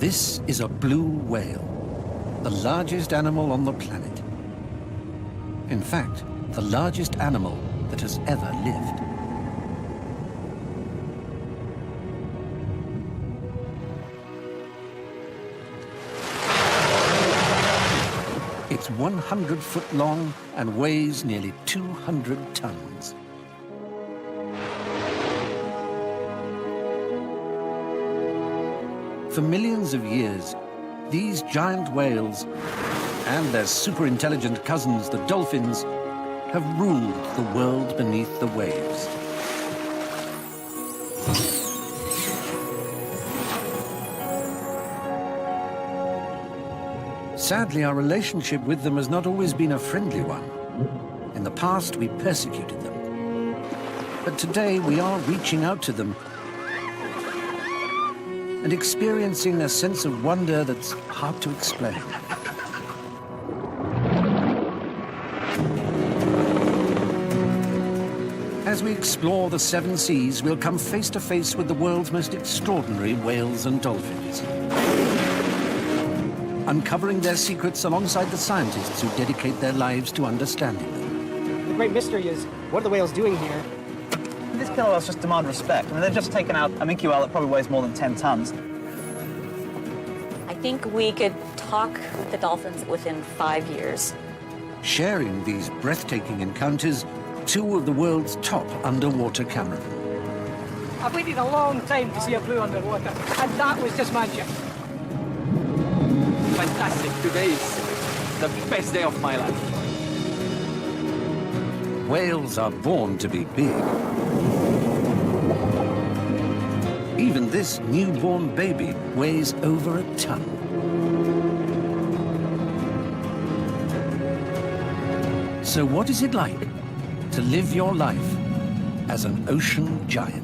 This is a blue whale, the largest animal on the planet. In fact, the largest animal that has ever lived. It's 100 foot long and weighs nearly 200 tons. For millions of years, these giant whales and their super-intelligent cousins, the dolphins, have ruled the world beneath the waves. Sadly, our relationship with them has not always been a friendly one. In the past, we persecuted them. But today, we are reaching out to them and experiencing a sense of wonder that's hard to explain. As we explore the seven seas, we'll come face to face with the world's most extraordinary whales and dolphins, uncovering their secrets alongside the scientists who dedicate their lives to understanding them. The great mystery is, what are the whales doing here? These killer whales just demand respect. I mean, they've just taken out a minke whale that probably weighs more than 10 tons. I think we could talk with the dolphins within 5 years. Sharing these breathtaking encounters, two of the world's top underwater cameramen. I've waited a long time to see a blue underwater, and that was just magic. Fantastic. Today is the best day of my life. Whales are born to be big. Even this newborn baby weighs over a ton. So what is it like to live your life as an ocean giant?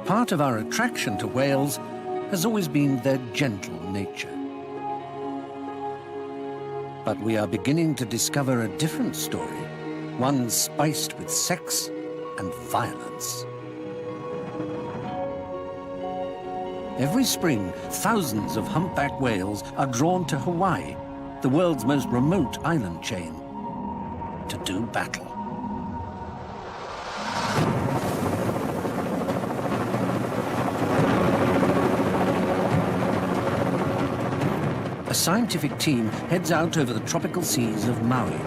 Part of our attraction to whales has always been their gentle nature. But we are beginning to discover a different story, one spiced with sex and violence. Every spring, thousands of humpback whales are drawn to Hawaii, the world's most remote island chain, to do battle. A scientific team heads out over the tropical seas of Maui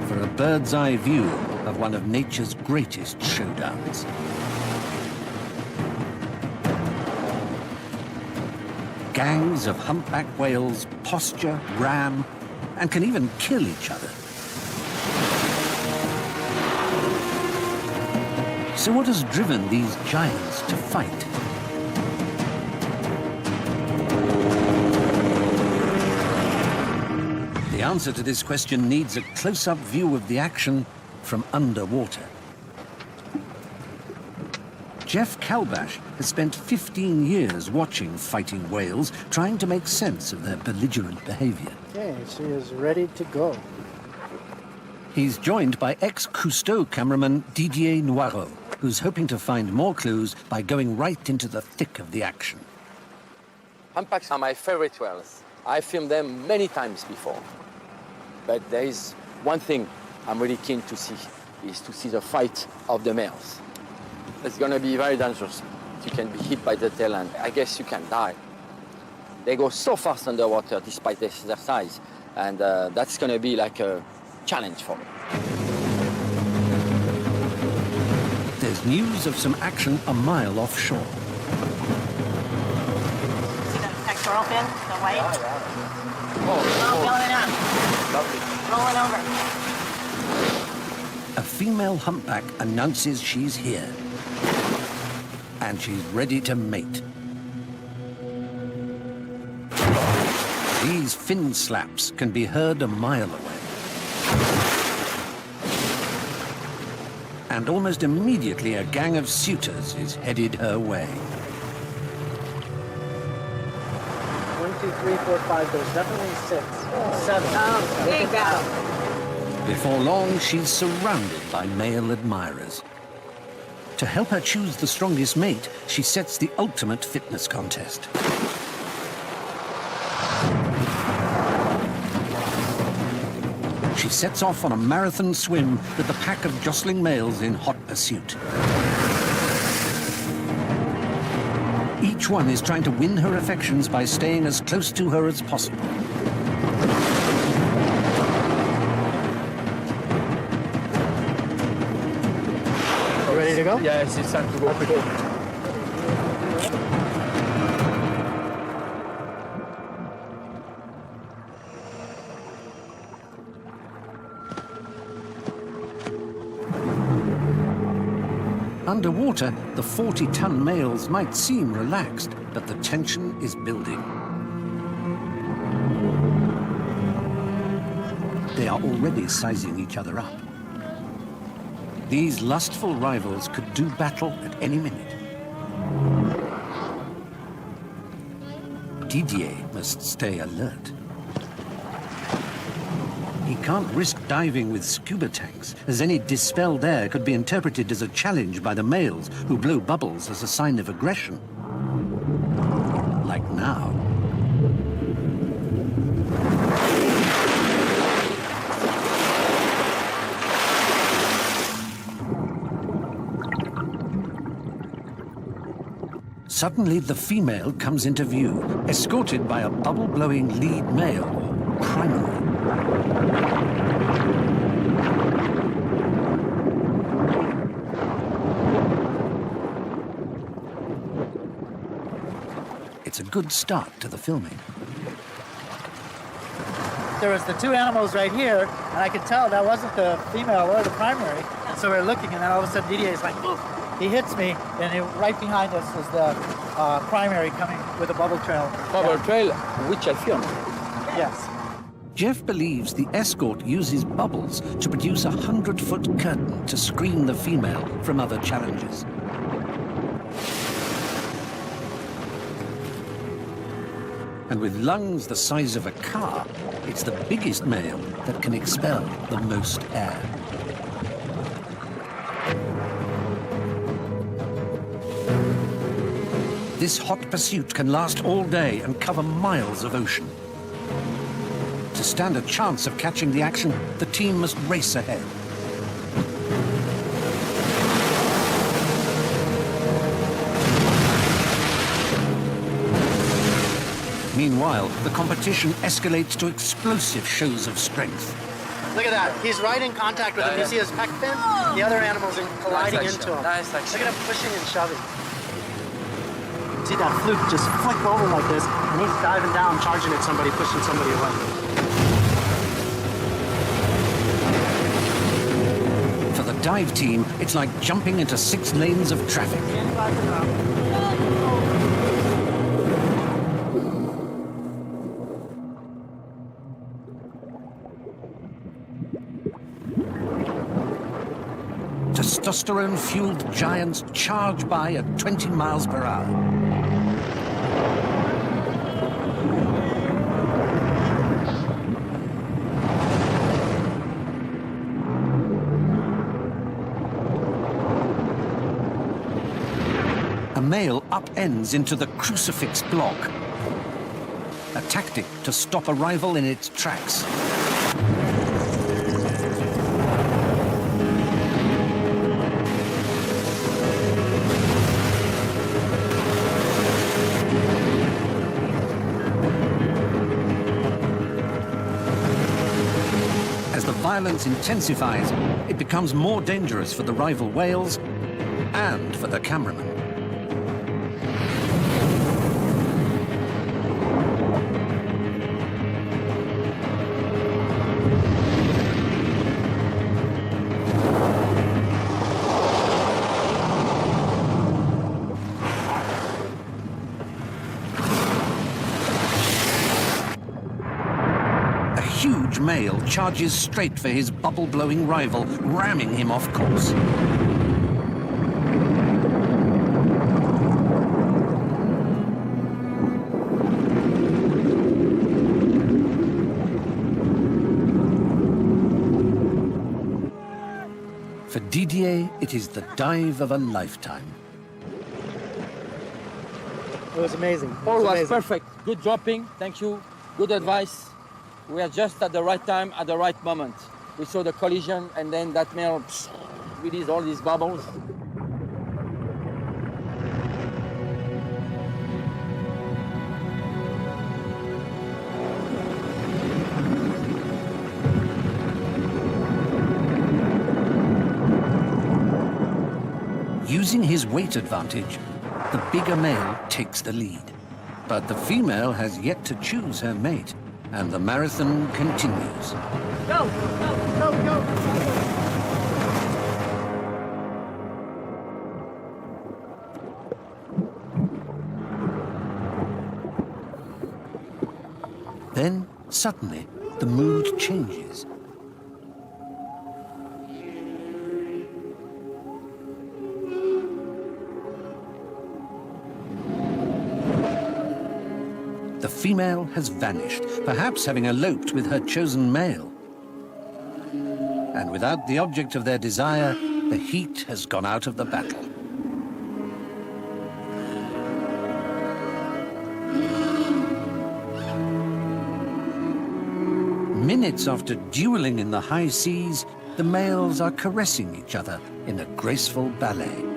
for a bird's-eye view of one of nature's greatest showdowns. Gangs of humpback whales posture, ram, and can even kill each other. So what has driven these giants to fight? The answer to this question needs a close-up view of the action from underwater. Jeff Kalbash has spent 15 years watching fighting whales, trying to make sense of their belligerent behavior. Okay, she is ready to go. He's joined by ex-Cousteau cameraman Didier Noireau, who's hoping to find more clues by going right into the thick of the action. Humpbacks are my favorite whales. I filmed them many times before. But there is one thing I'm really keen to see, is to see the fight of the males. It's going to be very dangerous. You can be hit by the tail and I guess you can die. They go so fast underwater despite their size, and that's going to be like a challenge for me. There's news of some action a mile offshore. See the pectoral fin, the white? Filling it up. Lovely. Rolling over. A female humpback announces she's here. And she's ready to mate. These fin slaps can be heard a mile away. And almost immediately, a gang of suitors is headed her way. 1, 2, 3, 4, 5. There's definitely 6. 7. Big battle. Before long, she's surrounded by male admirers. To help her choose the strongest mate, she sets the ultimate fitness contest. She sets off on a marathon swim with the pack of jostling males in hot pursuit. Each one is trying to win her affections by staying as close to her as possible. Ready to go? Yes, it's time to go. Underwater, the 40-ton males might seem relaxed, but the tension is building. They are already sizing each other up. These lustful rivals could do battle at any minute. Didier must stay alert. He can't risk diving with scuba tanks, as any dispelled air could be interpreted as a challenge by the males, who blow bubbles as a sign of aggression. Like now. Suddenly, the female comes into view, escorted by a bubble-blowing lead male, or primary. It's a good start to the filming. There was the 2 animals right here, and I could tell that wasn't the female or the primary. So we're looking, and then all of a sudden Didier's like, oof! He hits me, and right behind us is the primary coming with a bubble trail. Bubble trail, which I filmed. Yes. Jeff believes the escort uses bubbles to produce a 100-foot curtain to screen the female from other challengers. And with lungs the size of a car, it's the biggest male that can expel the most air. This hot pursuit can last all day and cover miles of ocean. To stand a chance of catching the action, the team must race ahead. Meanwhile, the competition escalates to explosive shows of strength. Look at that. He's right in contact with him. You see his pec fin? The other animal's colliding into him. Nice action. Look at him pushing and shoving. See that fluke just flick over like this, and he's diving down, charging at somebody, pushing somebody away. For the dive team, it's like jumping into 6 lanes of traffic. Testosterone-fueled giants charge by at 20 miles per hour. A male upends into the crucifix block, a tactic to stop a rival in its tracks. As the violence intensifies, it becomes more dangerous for the rival whales and for the cameraman. A huge male charges straight for his bubble-blowing rival, ramming him off course. For Didier, it is the dive of a lifetime. It was amazing. All was perfect. Good dropping, thank you. Good advice. We are just at the right time, at the right moment. We saw the collision, and then that male released all these bubbles. Using his weight advantage, the bigger male takes the lead. But the female has yet to choose her mate, and the marathon continues. Go, go, go, go. Then, suddenly, the mood changes. The female has vanished, perhaps having eloped with her chosen male. And without the object of their desire, the heat has gone out of the battle. Minutes after dueling in the high seas, the males are caressing each other in a graceful ballet.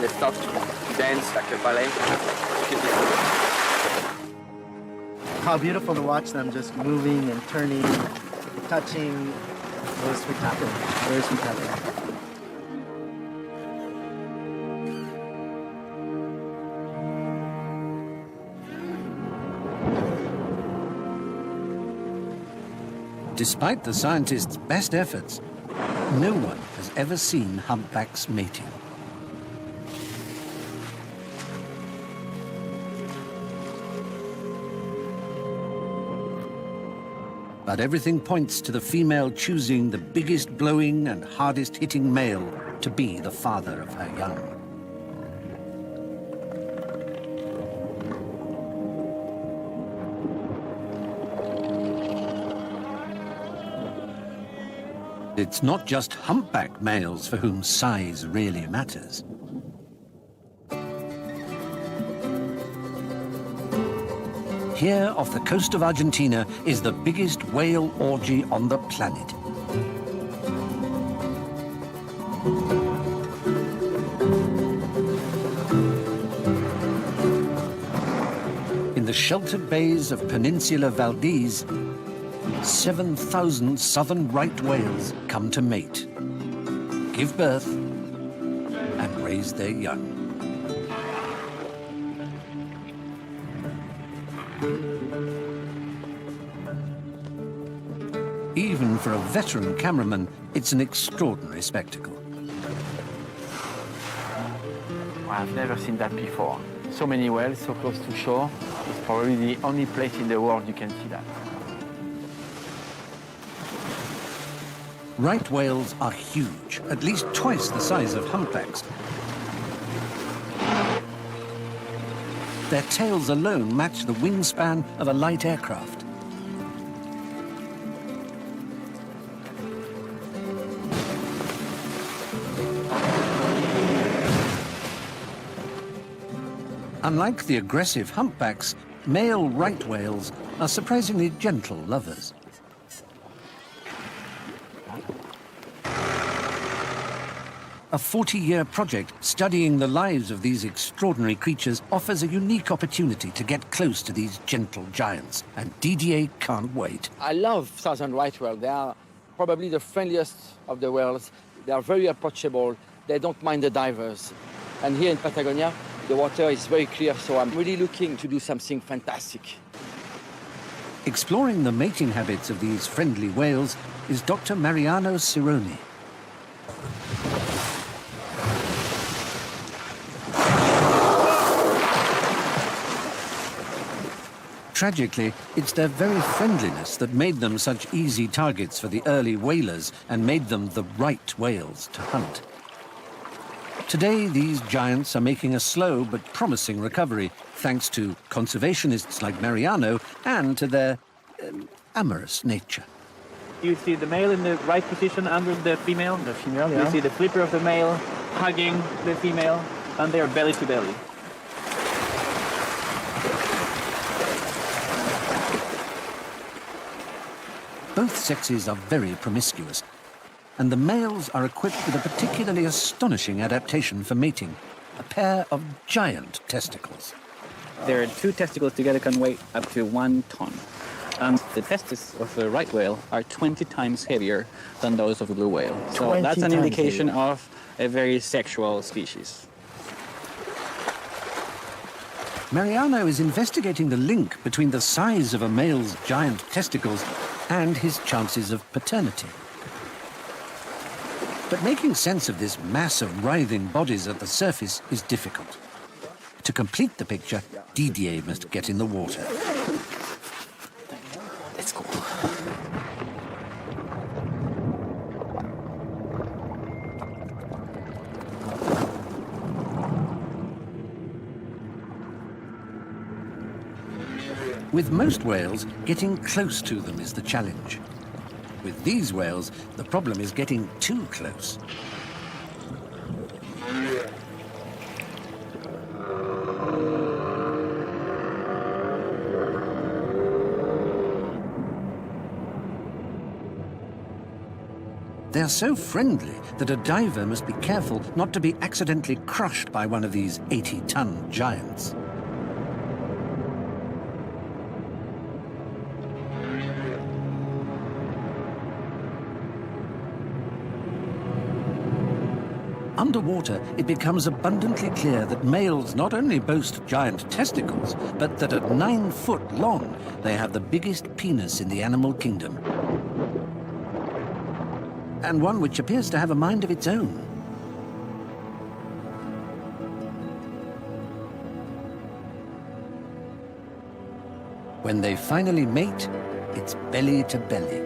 They start to dance like a ballet. Beautiful. How beautiful to watch them just moving and turning, touching. It was spectacular. Very spectacular. Despite the scientists' best efforts, no one has ever seen humpbacks mating. But everything points to the female choosing the biggest blowing and hardest hitting male to be the father of her young. It's not just humpback males for whom size really matters. Here off the coast of Argentina is the biggest whale orgy on the planet. In the sheltered bays of Peninsula Valdez, 7,000 southern right whales come to mate, give birth, and raise their young. Even for a veteran cameraman, it's an extraordinary spectacle. I've never seen that before. So many whales so close to shore. It's probably the only place in the world you can see that. Right whales are huge, at least twice the size of humpbacks. Their tails alone match the wingspan of a light aircraft. Unlike the aggressive humpbacks, male right whales are surprisingly gentle lovers. A 40-year project studying the lives of these extraordinary creatures offers a unique opportunity to get close to these gentle giants, and Didier can't wait. I love southern right whale. They are probably the friendliest of the whales. They are very approachable. They don't mind the divers. And here in Patagonia, the water is very clear, so I'm really looking to do something fantastic. Exploring the mating habits of these friendly whales is Dr. Mariano Cironi. Tragically, it's their very friendliness that made them such easy targets for the early whalers and made them the right whales to hunt. Today, these giants are making a slow but promising recovery, thanks to conservationists like Mariano and to their amorous nature. You see the male in the right position under the female. The female, yeah. You see the flipper of the male hugging the female, and they are belly to belly. Both sexes are very promiscuous, and the males are equipped with a particularly astonishing adaptation for mating, a pair of giant testicles. Their two testicles together can weigh up to 1 ton. And the testes of the right whale are 20 times heavier than those of the blue whale. So that's an indication of a very sexual species. Mariano is investigating the link between the size of a male's giant testicles and his chances of paternity. But making sense of this mass of writhing bodies at the surface is difficult. To complete the picture, Didier must get in the water. Let's go. With most whales, getting close to them is the challenge. With these whales, the problem is getting too close. They are so friendly that a diver must be careful not to be accidentally crushed by one of these 80-ton giants. Underwater, it becomes abundantly clear that males not only boast giant testicles, but that at 9 foot long, they have the biggest penis in the animal kingdom. And one which appears to have a mind of its own. When they finally mate, it's belly to belly.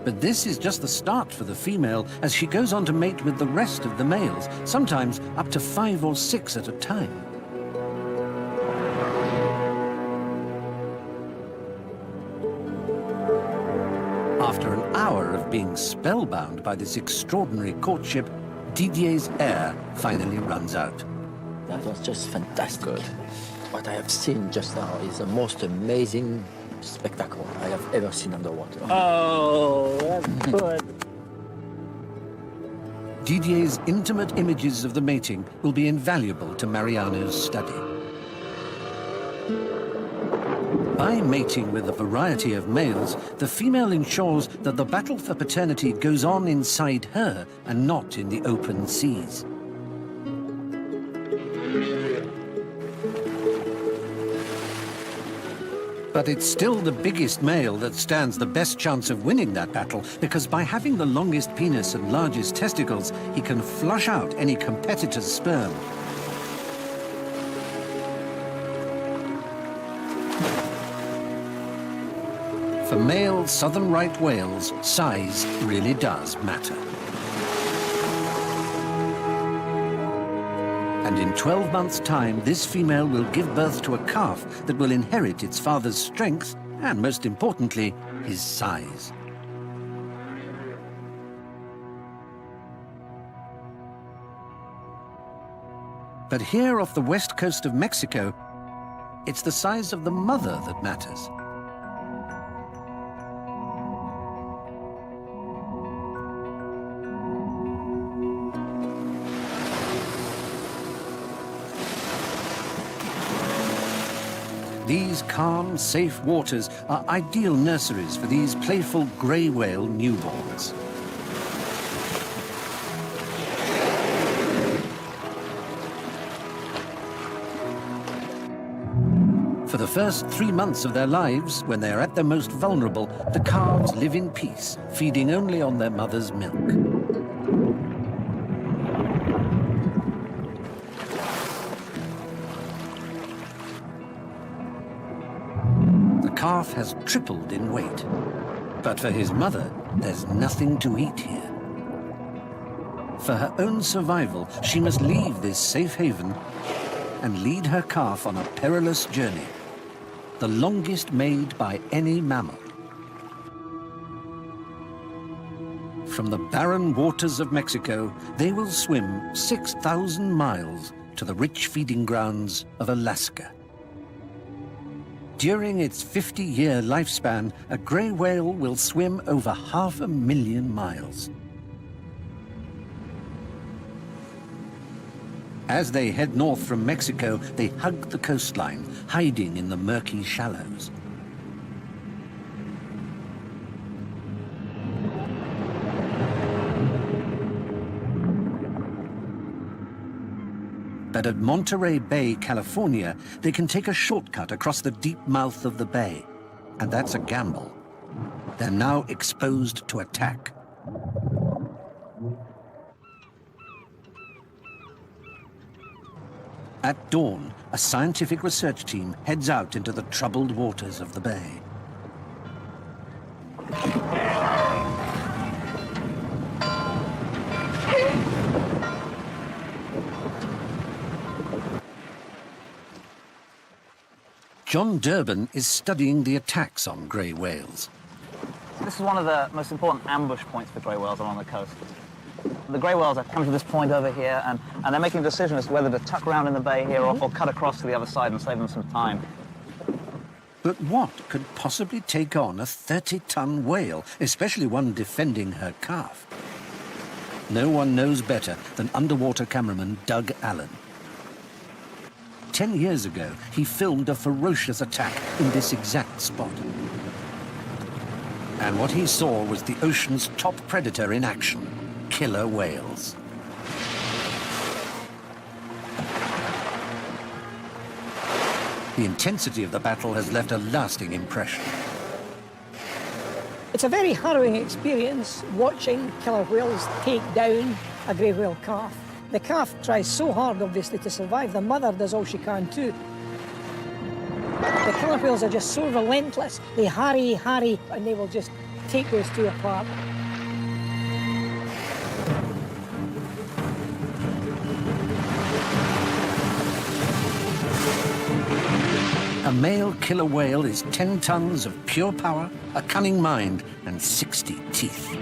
But this is just the start for the female as she goes on to mate with the rest of the males, sometimes up to 5 or 6 at a time. After an hour of being spellbound by this extraordinary courtship, Didier's air finally runs out. That was just fantastic. Good. What I have seen just now is the most amazing spectacle I have ever seen underwater. Oh, that's good. Didier's intimate images of the mating will be invaluable to Mariano's study. By mating with a variety of males, the female ensures that the battle for paternity goes on inside her and not in the open seas. But it's still the biggest male that stands the best chance of winning that battle, because by having the longest penis and largest testicles, he can flush out any competitor's sperm. For male southern right whales, size really does matter. And in 12 months' time, this female will give birth to a calf that will inherit its father's strength and, most importantly, his size. But here off the west coast of Mexico, it's the size of the mother that matters. these calm, safe waters are ideal nurseries for these playful grey whale newborns. For the first 3 months of their lives, when they are at their most vulnerable, the calves live in peace, feeding only on their mother's milk. The calf has tripled in weight, but for his mother, there's nothing to eat here. For her own survival, she must leave this safe haven and lead her calf on a perilous journey, the longest made by any mammal. From the barren waters of Mexico, they will swim 6,000 miles to the rich feeding grounds of Alaska. During its 50-year lifespan, a grey whale will swim over 500,000 miles. As they head north from Mexico, they hug the coastline, hiding in the murky shallows. But at Monterey Bay, California, they can take a shortcut across the deep mouth of the bay. And that's a gamble. They're now exposed to attack. At dawn, a scientific research team heads out into the troubled waters of the bay. John Durbin is studying the attacks on grey whales. This is one of the most important ambush points for grey whales along the coast. The grey whales are coming to this point over here, and they're making a decision as to whether to tuck around in the bay here or cut across to the other side and save them some time. But what could possibly take on a 30-ton whale, especially one defending her calf? No one knows better than underwater cameraman Doug Allen. 10 years ago, he filmed a ferocious attack in this exact spot. And what he saw was the ocean's top predator in action, killer whales. The intensity of the battle has left a lasting impression. It's a very harrowing experience watching killer whales take down a grey whale calf. The calf tries so hard, obviously, to survive. The mother does all she can too. The killer whales are just so relentless. They harry, and they will just take those two apart. A male killer whale is 10 tons of pure power, a cunning mind, and 60 teeth.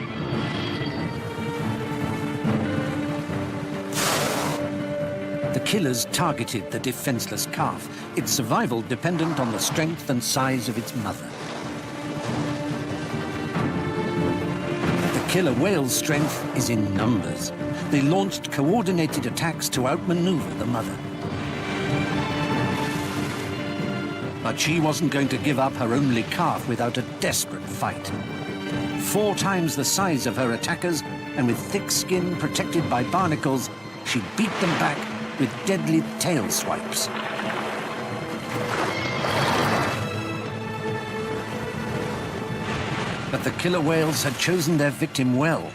The killers targeted the defenseless calf, its survival dependent on the strength and size of its mother. The killer whale's strength is in numbers. They launched coordinated attacks to outmaneuver the mother. But she wasn't going to give up her only calf without a desperate fight. 4 times the size of her attackers, and with thick skin protected by barnacles, she beat them back with deadly tail swipes. But the killer whales had chosen their victim well.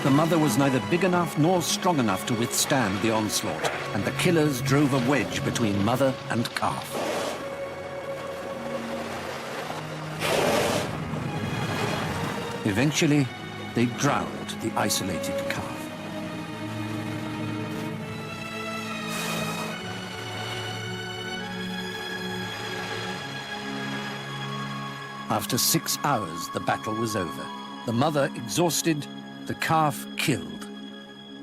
The mother was neither big enough nor strong enough to withstand the onslaught, and the killers drove a wedge between mother and calf. Eventually, they drowned the isolated calf. After 6 hours, the battle was over. The mother exhausted, the calf killed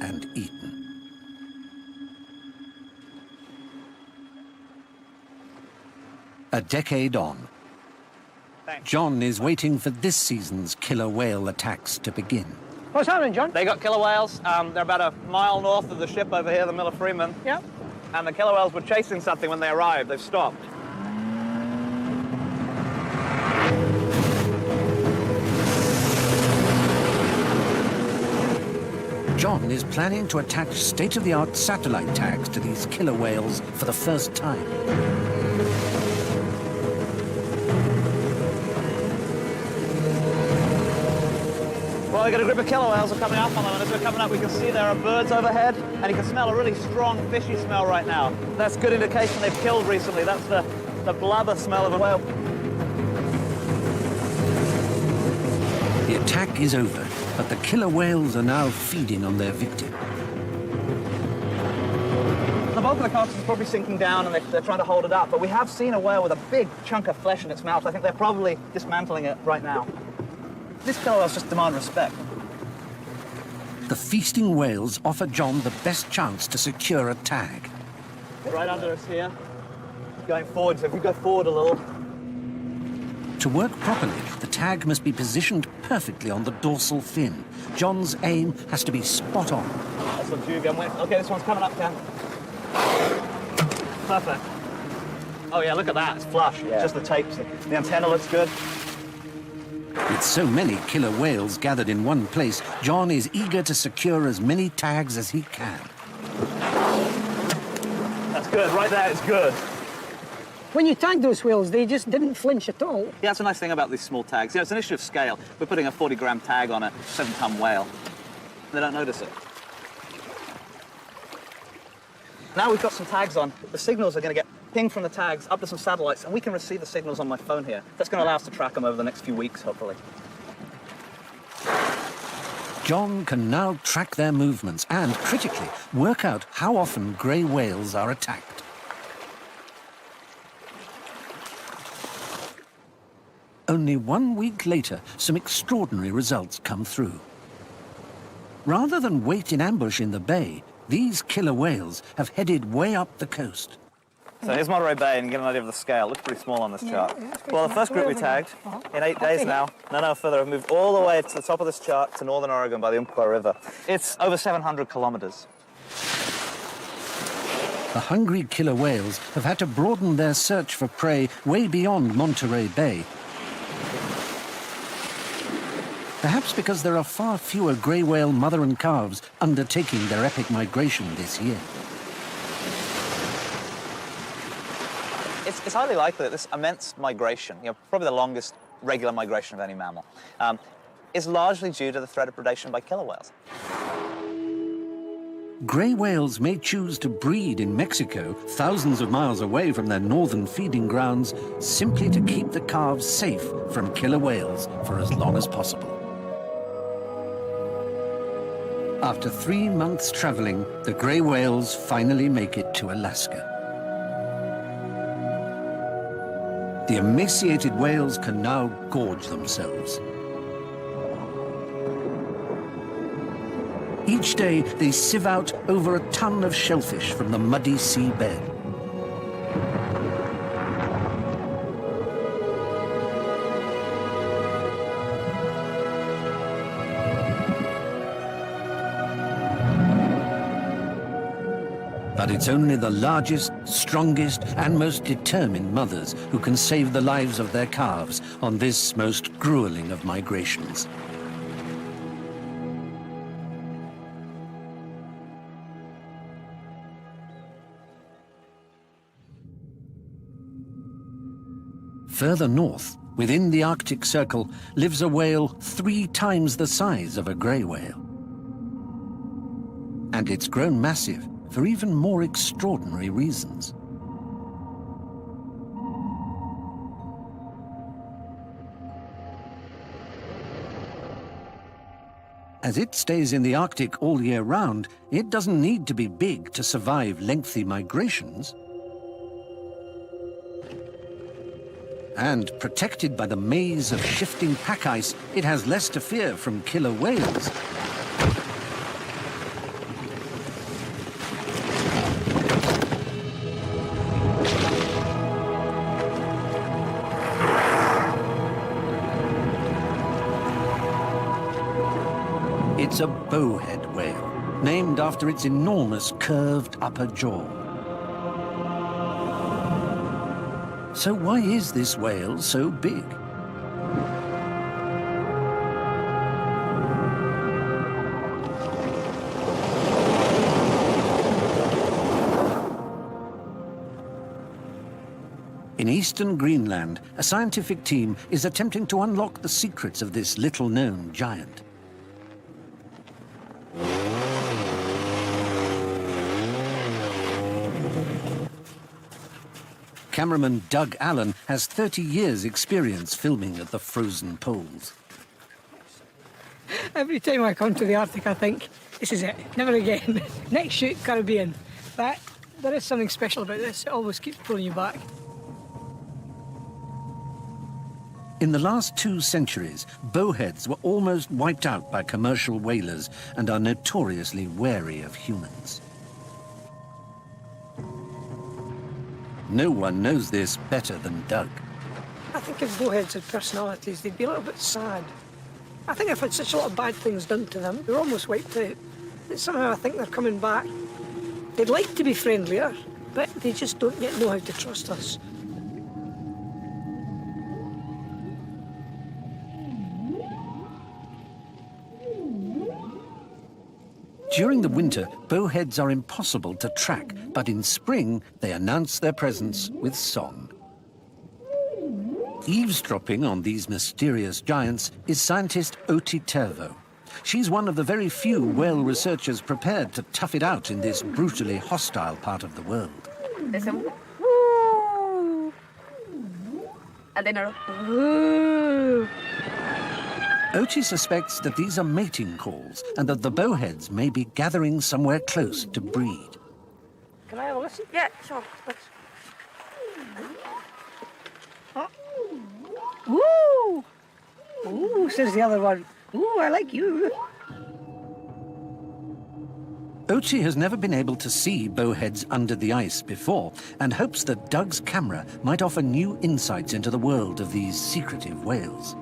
and eaten. A decade on, John is waiting for this season's killer whale attacks to begin. What's happening, John? They got killer whales. They're about a mile north of the ship over here, the Miller Freeman. Yep. And the killer whales were chasing something when they arrived. They've stopped. John is planning to attach state-of-the-art satellite tags to these killer whales for the first time. Well, we got a group of killer whales are coming up on them, and as we're coming up, we can see there are birds overhead, and you can smell a really strong fishy smell right now. That's good indication they've killed recently. That's the blubber smell of a whale. The attack is over, but the killer whales are now feeding on their victim. The bulk of the carcass is probably sinking down, and they're trying to hold it up, but we have seen a whale with a big chunk of flesh in its mouth. I think they're probably dismantling it right now. These killer whales just demand respect. The feasting whales offer John the best chance to secure a tag. Right under us here. Going forward, so if we go forward a little. To work properly, the tag must be positioned perfectly on the dorsal fin. John's aim has to be spot on. That's what you again. Okay, this one's coming up, Ken. Perfect. Oh yeah, look at that. It's flush. Yeah. Just the tapes. The antenna looks good. With so many killer whales gathered in one place, John is eager to secure as many tags as he can. That's good. Right there, it's good. When you tagged those whales, they just didn't flinch at all. Yeah, that's a nice thing about these small tags. Yeah, it's an issue of scale. We're putting a 40-gram tag on a 7-ton whale. They don't notice it. Now we've got some tags on, the signals are going to get pinged from the tags up to some satellites, and we can receive the signals on my phone here. That's going to allow us to track them over the next few weeks, hopefully. John can now track their movements and, critically, work out how often grey whales are attacked. Only 1 week later, some extraordinary results come through. Rather than wait in ambush in the bay, these killer whales have headed way up the coast. So here's Monterey Bay, and you get an idea of the scale. It looks pretty small on this chart. Well, the first group we tagged, in 8 days now, no further, have moved all the way to the top of this chart to northern Oregon by the Umpqua River. It's over 700 kilometers. The hungry killer whales have had to broaden their search for prey way beyond Monterey Bay. Perhaps because there are far fewer grey whale mother and calves undertaking their epic migration this year. It's highly likely that this immense migration, probably the longest regular migration of any mammal, is largely due to the threat of predation by killer whales. Grey whales may choose to breed in Mexico, thousands of miles away from their northern feeding grounds, simply to keep the calves safe from killer whales for as long as possible. After 3 months traveling, the grey whales finally make it to Alaska. The emaciated whales can now gorge themselves. Each day, they sieve out over a ton of shellfish from the muddy seabed. But it's only the largest, strongest, and most determined mothers who can save the lives of their calves on this most grueling of migrations. Further north, within the Arctic Circle, lives a whale 3 times the size of a grey whale. And it's grown massive for even more extraordinary reasons. As it stays in the Arctic all year round, it doesn't need to be big to survive lengthy migrations. And protected by the maze of shifting pack ice, it has less to fear from killer whales. It's a bowhead whale, named after its enormous curved upper jaw. So why is this whale so big? In eastern Greenland, a scientific team is attempting to unlock the secrets of this little-known giant. Cameraman Doug Allen has 30 years' experience filming at the frozen poles. Every time I come to the Arctic, I think, this is it, never again. Next shoot, Caribbean. But there is something special about this. It always keeps pulling you back. In the last 2 centuries, bowheads were almost wiped out by commercial whalers and are notoriously wary of humans. No one knows this better than Doug. I think if bowheads had personalities, they'd be a little bit sad. I think I've had such a lot of bad things done to them, they're almost wiped out. That somehow I think they're coming back. They'd like to be friendlier, but they just don't yet know how to trust us. During the winter, bowheads are impossible to track, but in spring, they announce their presence with song. Eavesdropping on these mysterious giants is scientist Outi Tervo. She's one of the very few whale researchers prepared to tough it out in this brutally hostile part of the world. There's a woo, and then a woo. Outi suspects that these are mating calls and that the bowheads may be gathering somewhere close to breed. Can I have a listen? Yeah, sure. Oh. Woo! Ooh, says the other one. Ooh, I like you. Outi has never been able to see bowheads under the ice before and hopes that Doug's camera might offer new insights into the world of these secretive whales.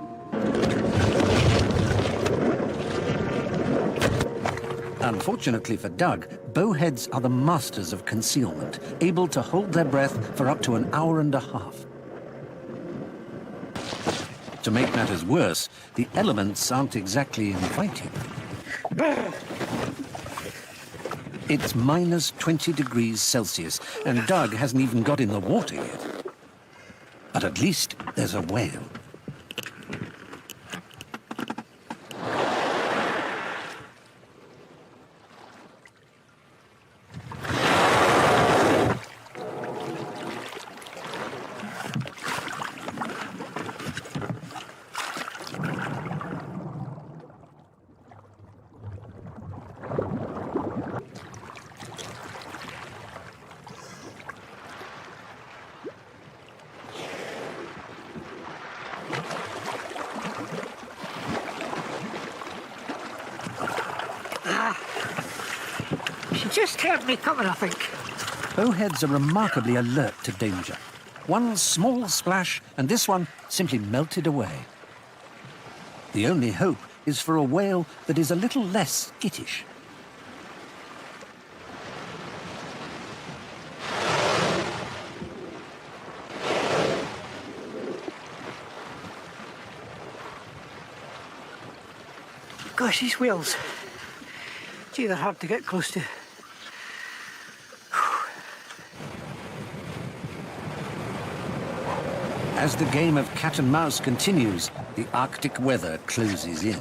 Unfortunately for Doug, bowheads are the masters of concealment, able to hold their breath for up to an hour and a half. To make matters worse, the elements aren't exactly inviting. It's minus 20 degrees Celsius, and Doug hasn't even got in the water yet. But at least there's a whale. She just heard me coming, I think. Bowheads are remarkably alert to danger. One small splash, and this one simply melted away. The only hope is for a whale that is a little less skittish. Gosh, these whales. Gee, they're hard to get close to. As the game of cat and mouse continues, the Arctic weather closes in.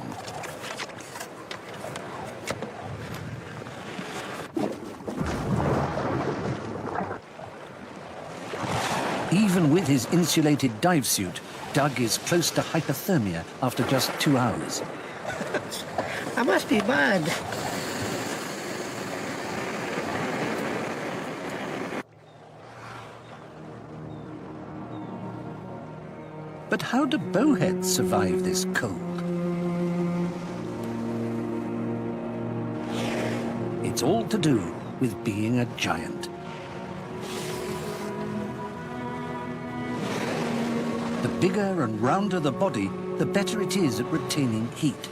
Even with his insulated dive suit, Doug is close to hypothermia after just 2 hours. I must be bad. But how do bowheads survive this cold? It's all to do with being a giant. The bigger and rounder the body, the better it is at retaining heat.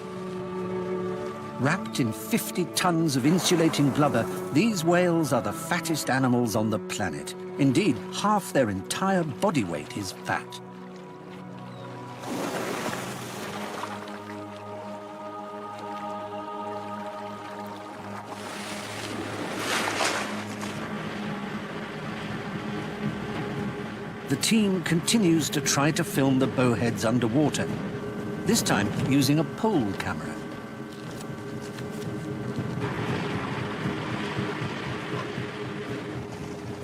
Wrapped in 50 tons of insulating blubber, these whales are the fattest animals on the planet. Indeed, half their entire body weight is fat. The team continues to try to film the bowheads underwater, this time using a pole camera.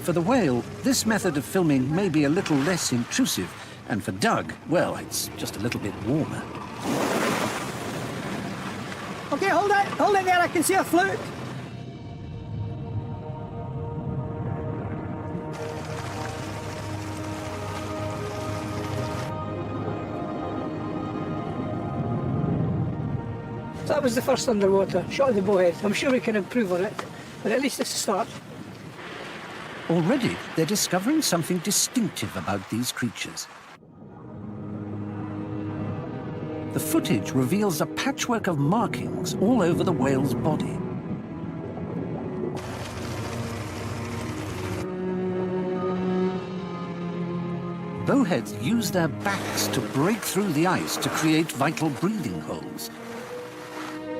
For the whale, this method of filming may be a little less intrusive, and for Doug, well, it's just a little bit warmer. Okay, hold it there, I can see a fluke. So that was the first underwater shot of the bowhead. I'm sure we can improve on it, but at least it's a start. Already, they're discovering something distinctive about these creatures. The footage reveals a patchwork of markings all over the whale's body. Bowheads use their backs to break through the ice to create vital breathing holes,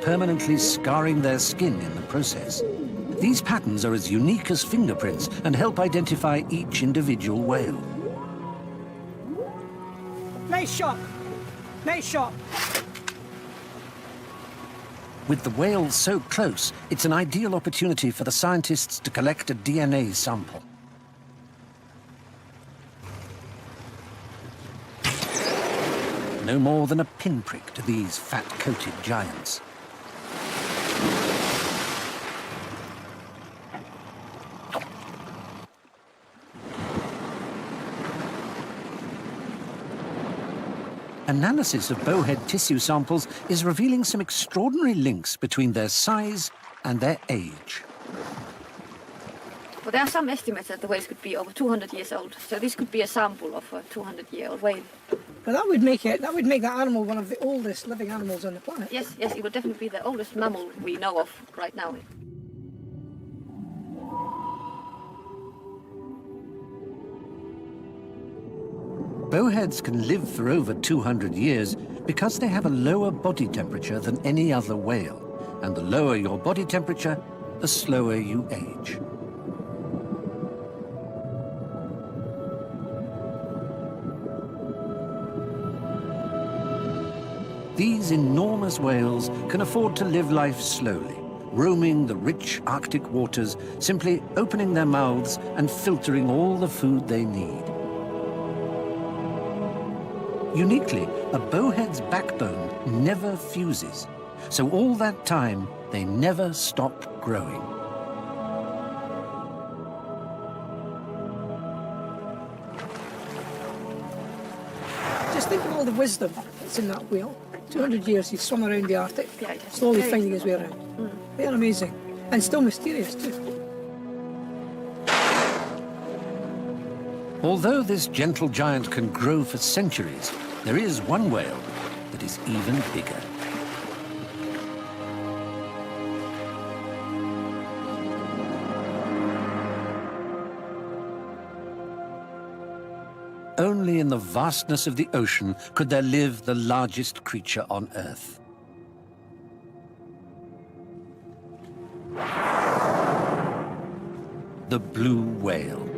permanently scarring their skin in the process. These patterns are as unique as fingerprints and help identify each individual whale. Nice shot. Nice shot. With the whale so close, it's an ideal opportunity for the scientists to collect a DNA sample. No more than a pinprick to these fat-coated giants. Analysis of bowhead tissue samples is revealing some extraordinary links between their size and their age. Well, there are some estimates that the whales could be over 200 years old, so this could be a sample of a 200-year-old whale. But that would make that animal one of the oldest living animals on the planet. Yes, it would definitely be the oldest mammal we know of right now. Bowheads can live for over 200 years because they have a lower body temperature than any other whale. And the lower your body temperature, the slower you age. These enormous whales can afford to live life slowly, roaming the rich Arctic waters, simply opening their mouths and filtering all the food they need. Uniquely, a bowhead's backbone never fuses, so all that time they never stop growing. Just think of all the wisdom that's in that whale. 200 years he's swum around the Arctic, Yeah, slowly finding his way around. They're amazing, and still mysterious too. Although this gentle giant can grow for centuries, there is one whale that is even bigger. Only in the vastness of the ocean could there live the largest creature on Earth. The blue whale.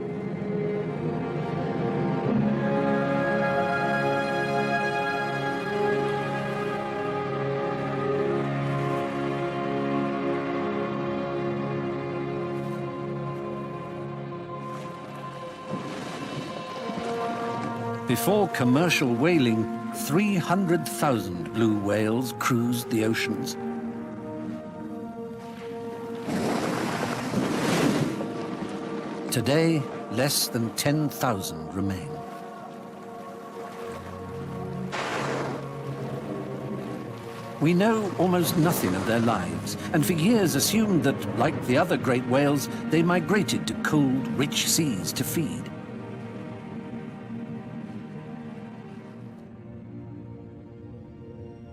Before commercial whaling, 300,000 blue whales cruised the oceans. Today, less than 10,000 remain. We know almost nothing of their lives, and for years assumed that, like the other great whales, they migrated to cold, rich seas to feed.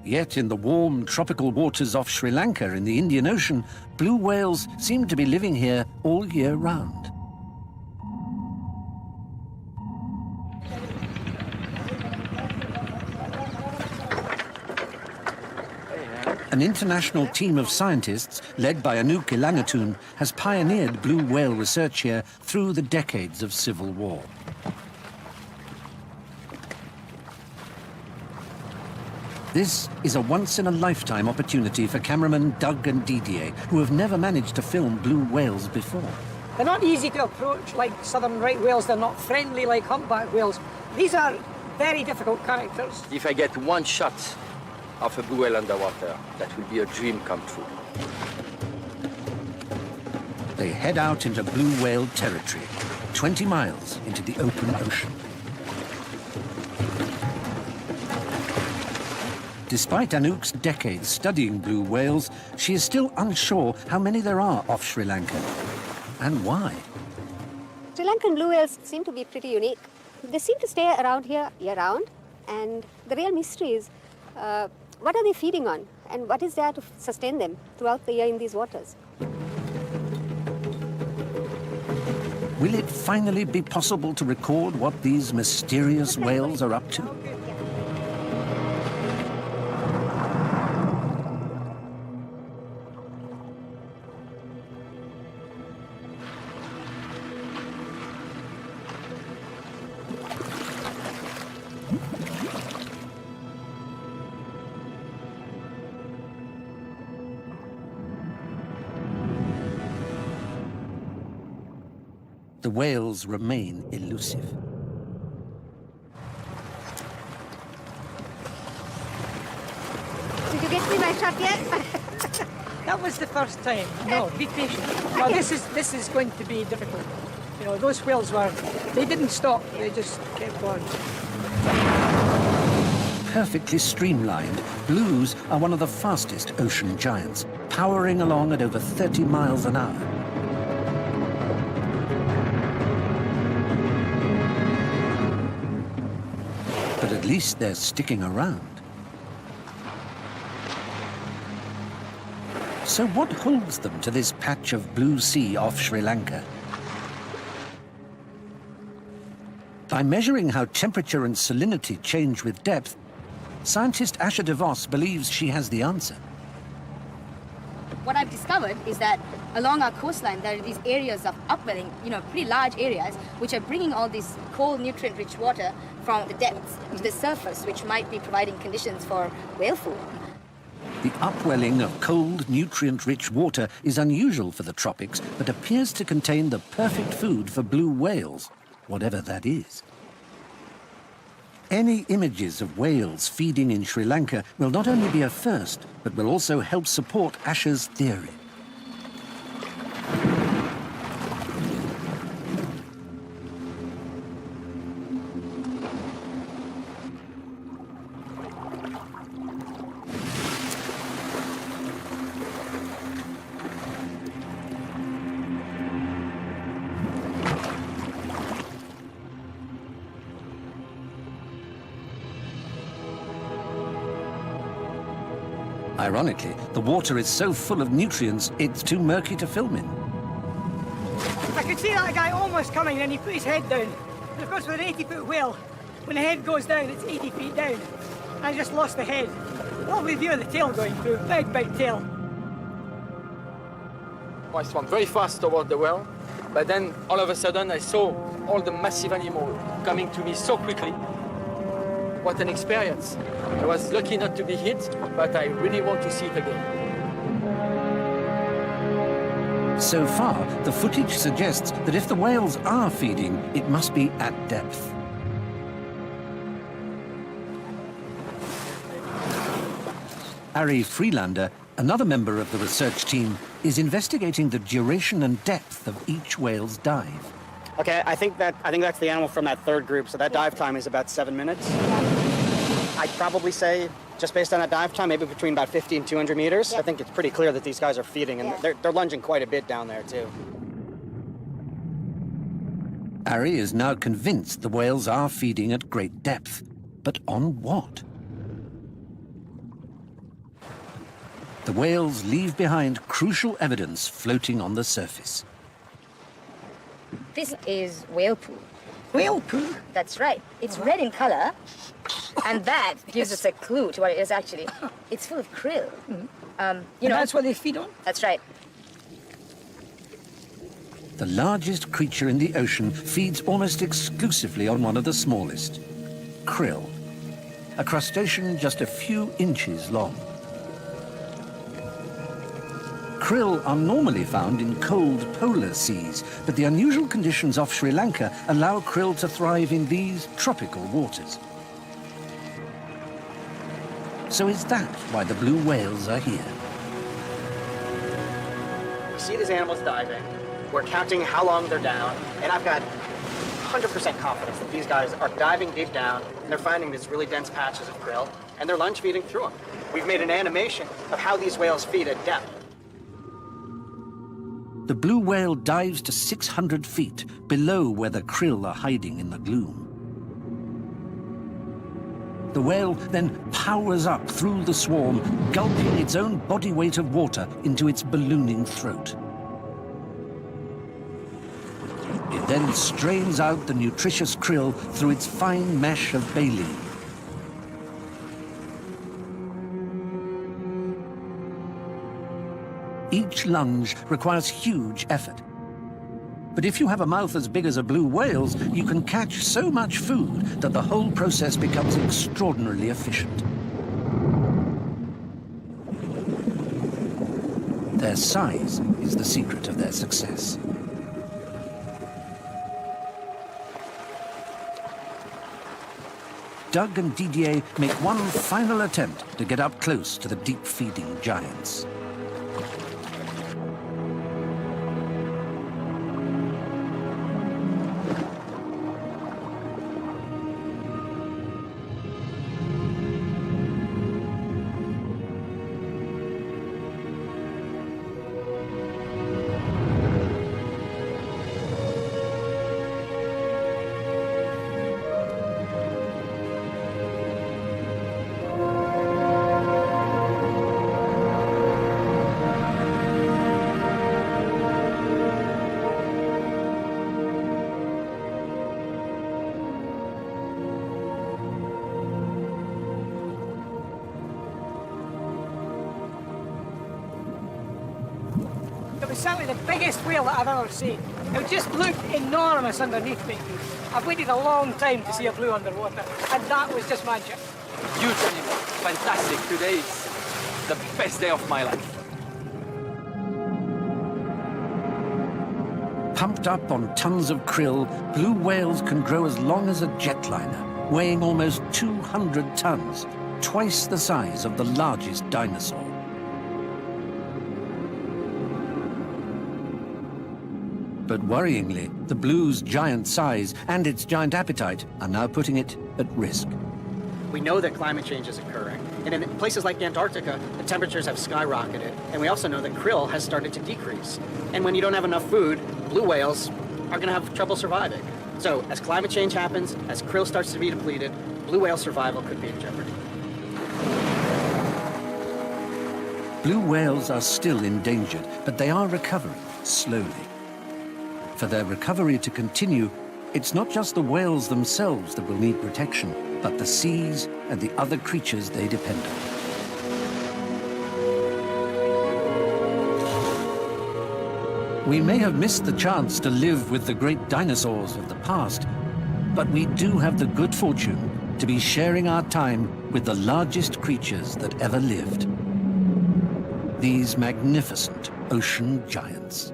Yet in the warm tropical waters off Sri Lanka in the Indian Ocean, blue whales seem to be living here all year round. An international team of scientists, led by Anouk Ilangatun, has pioneered blue whale research here through the decades of civil war. This is a once-in-a-lifetime opportunity for cameramen Doug and Didier, who have never managed to film blue whales before. They're not easy to approach like southern right whales. They're not friendly like humpback whales. These are very difficult characters. If I get one shot of a blue whale underwater, that will be a dream come true. They head out into blue whale territory, 20 miles into the open ocean. Despite Anouk's decades studying blue whales, she is still unsure how many there are off Sri Lanka and why. Sri Lankan blue whales seem to be pretty unique. They seem to stay around here year-round, and the real mystery is what are they feeding on, and what is there to sustain them throughout the year in these waters? Will it finally be possible to record what these mysterious whales are up to? The whales remain elusive. Did you get me my shot yet? That was the first time. No, be patient. Well, this is going to be difficult. You know, those whales they didn't stop. They just kept on. Perfectly streamlined, blues are one of the fastest ocean giants, powering along at over 30 miles an hour. But at least they're sticking around. So what holds them to this patch of blue sea off Sri Lanka? By measuring how temperature and salinity change with depth, scientist Asha de Vos believes she has the answer. What I've discovered is that along our coastline, there are these areas of upwelling, pretty large areas, which are bringing all this cold, nutrient-rich water from the depths to the surface, which might be providing conditions for whale food. The upwelling of cold, nutrient-rich water is unusual for the tropics, but appears to contain the perfect food for blue whales, whatever that is. Any images of whales feeding in Sri Lanka will not only be a first, but will also help support Asha's theory. Ironically, the water is so full of nutrients, it's too murky to film in. I could see that guy almost coming, and he put his head down. And of course, with an 80-foot whale, when the head goes down, it's 80 feet down. I just lost the head. Lovely view of the tail going through, big, big tail. I swam very fast toward the whale, but then all of a sudden I saw all the massive animal coming to me so quickly. What an experience. I was lucky not to be hit, but I really want to see it again. So far, the footage suggests that if the whales are feeding, it must be at depth. Ari Freelander, another member of the research team, is investigating the duration and depth of each whale's dive. Okay, I think that's the animal from that third group, so that dive time is about 7 minutes. I'd probably say, just based on that dive time, maybe between about 50 and 200 meters. I think it's pretty clear that these guys are feeding, and they're lunging quite a bit down there, too. Ari is now convinced the whales are feeding at great depth. But on what? the whales leave behind crucial evidence floating on the surface. This is whale poo. Whale poo? That's right. It's red in color, and that gives us a clue to what it is actually. It's full of krill. You know, that's what they feed on? That's right. The largest creature in the ocean feeds almost exclusively on one of the smallest, krill, a crustacean just a few inches long. Krill are normally found in cold polar seas, but the unusual conditions off Sri Lanka allow krill to thrive in these tropical waters. So is that why the blue whales are here? We see these animals diving. We're counting how long they're down, and I've got 100% confidence that these guys are diving deep down, and they're finding these really dense patches of krill, and they're lunge feeding through them. We've made an animation of how these whales feed at depth. The blue whale dives to 600 feet below where the krill are hiding in the gloom. The whale then powers up through the swarm, gulping its own body weight of water into its ballooning throat. It then strains out the nutritious krill through its fine mesh of baleen. Each lunge requires huge effort. But if you have a mouth as big as a blue whale's, you can catch so much food that the whole process becomes extraordinarily efficient. Their size is the secret of their success. Doug and Didier make one final attempt to get up close to the deep-feeding giants. It was certainly the biggest whale that I've ever seen. It just looked enormous underneath me. I've waited a long time to see a blue underwater, and that was just magic. Huge animal, fantastic. Today is the best day of my life. Pumped up on tons of krill, blue whales can grow as long as a jetliner, weighing almost 200 tons, twice the size of the largest dinosaur. But worryingly, the blue's giant size and its giant appetite are now putting it at risk. We know that climate change is occurring, and in places like Antarctica, the temperatures have skyrocketed, and we also know that krill has started to decrease. And when you don't have enough food, blue whales are going to have trouble surviving. So as climate change happens, as krill starts to be depleted, blue whale survival could be in jeopardy. Blue whales are still endangered, but they are recovering slowly. For their recovery to continue, it's not just the whales themselves that will need protection, but the seas and the other creatures they depend on. We may have missed the chance to live with the great dinosaurs of the past, but we do have the good fortune to be sharing our time with the largest creatures that ever lived. These magnificent ocean giants.